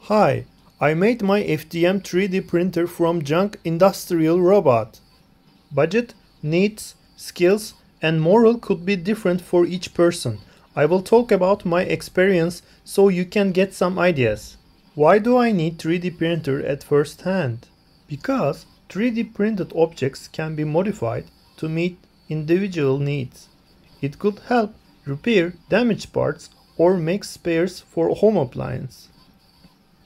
Hi, I made my FDM 3D printer from junk industrial robot. Budget, needs, skills, and moral could be different for each person. I will talk about my experience so you can get some ideas. Why do I need 3D printer at first hand? Because 3D printed objects can be modified to meet individual needs. It could help repair damaged parts or make spares for home appliance.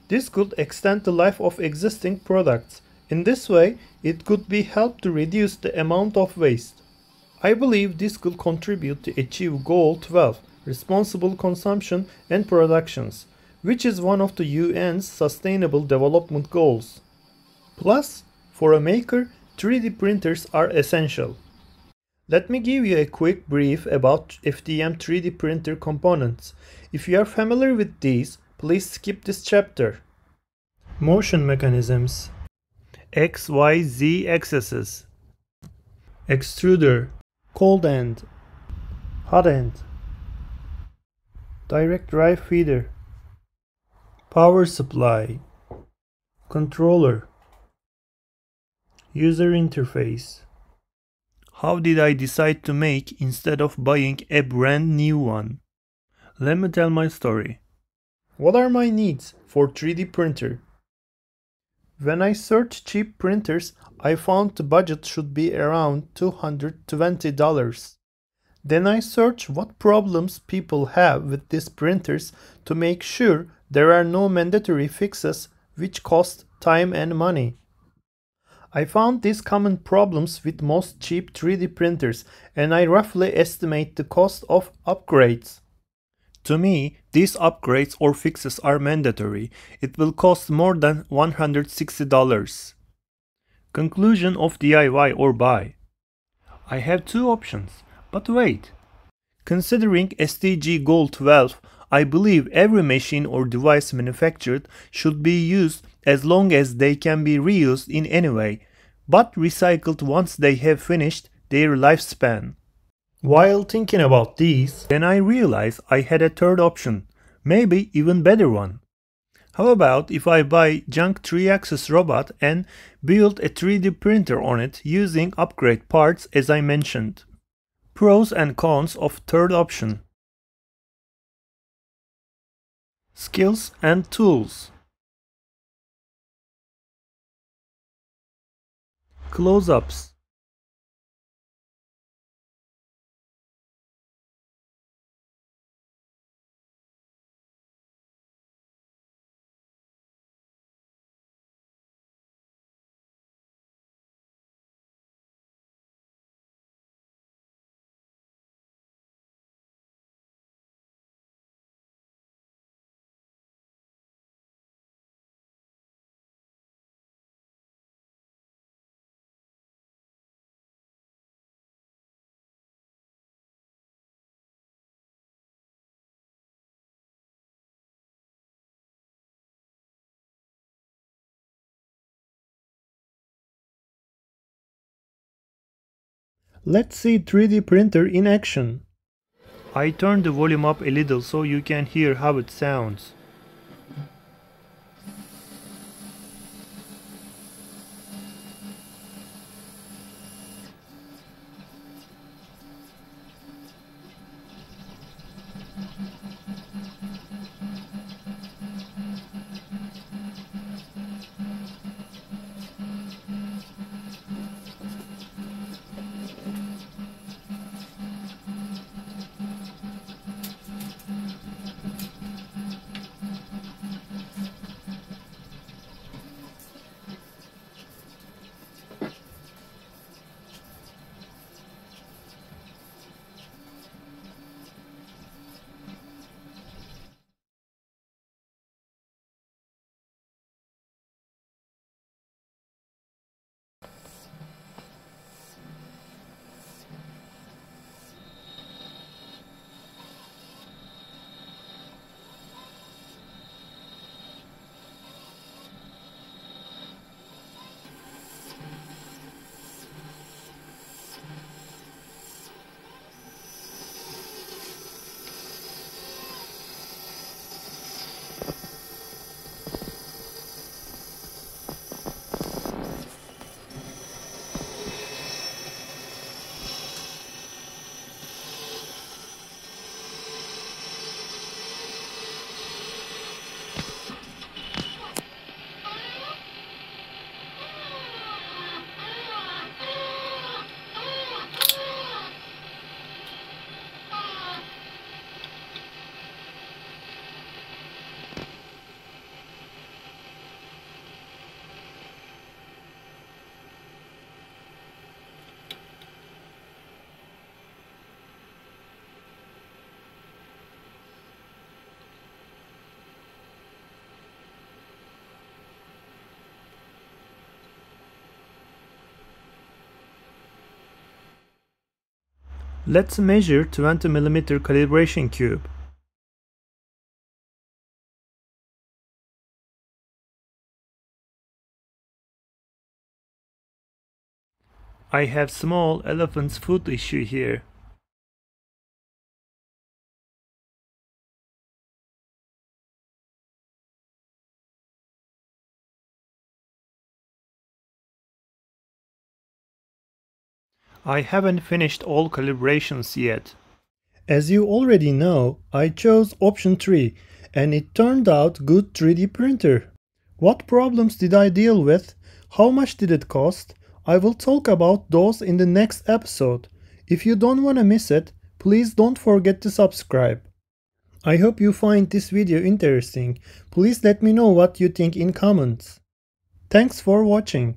This could extend the life of existing products. In this way, it could be helped to reduce the amount of waste. I believe this could contribute to achieve Goal 12, responsible consumption and productions, which is one of the UN's Sustainable Development Goals. Plus, for a maker, 3D printers are essential. Let me give you a quick brief about FDM 3D printer components. If you are familiar with these, please skip this chapter. Motion mechanisms. X, Y, Z axes. Extruder. Cold end. Hot end. Direct drive feeder. Power supply. Controller. User interface. How did I decide to make instead of buying a brand new one? Let me tell my story. What are my needs for 3D printer? When I searched cheap printers, I found the budget should be around $220. Then I searched what problems people have with these printers to make sure there are no mandatory fixes which cost time and money. I found these common problems with most cheap 3D printers and I roughly estimate the cost of upgrades. To me, these upgrades or fixes are mandatory. It will cost more than $160. Conclusion of DIY or buy. I have two options, but wait. Considering SDG Goal 12, I believe every machine or device manufactured should be used as long as they can be reused in any way, but recycled once they have finished their lifespan. While thinking about these, then I realized I had a third option, maybe even better one. How about if I buy junk 3-axis robot and build a 3D printer on it using upgrade parts as I mentioned? Pros and cons of third option. Skills and tools. Close-ups. Let's see 3D printer in action. I turned the volume up a little so you can hear how it sounds. Let's measure 20mm calibration cube. I have small elephant's foot issue here. I haven't finished all calibrations yet. As you already know, I chose option 3 and it turned out good 3D printer. What problems did I deal with? How much did it cost? I will talk about those in the next episode. If you don't want to miss it, please don't forget to subscribe. I hope you find this video interesting. Please let me know what you think in comments. Thanks for watching.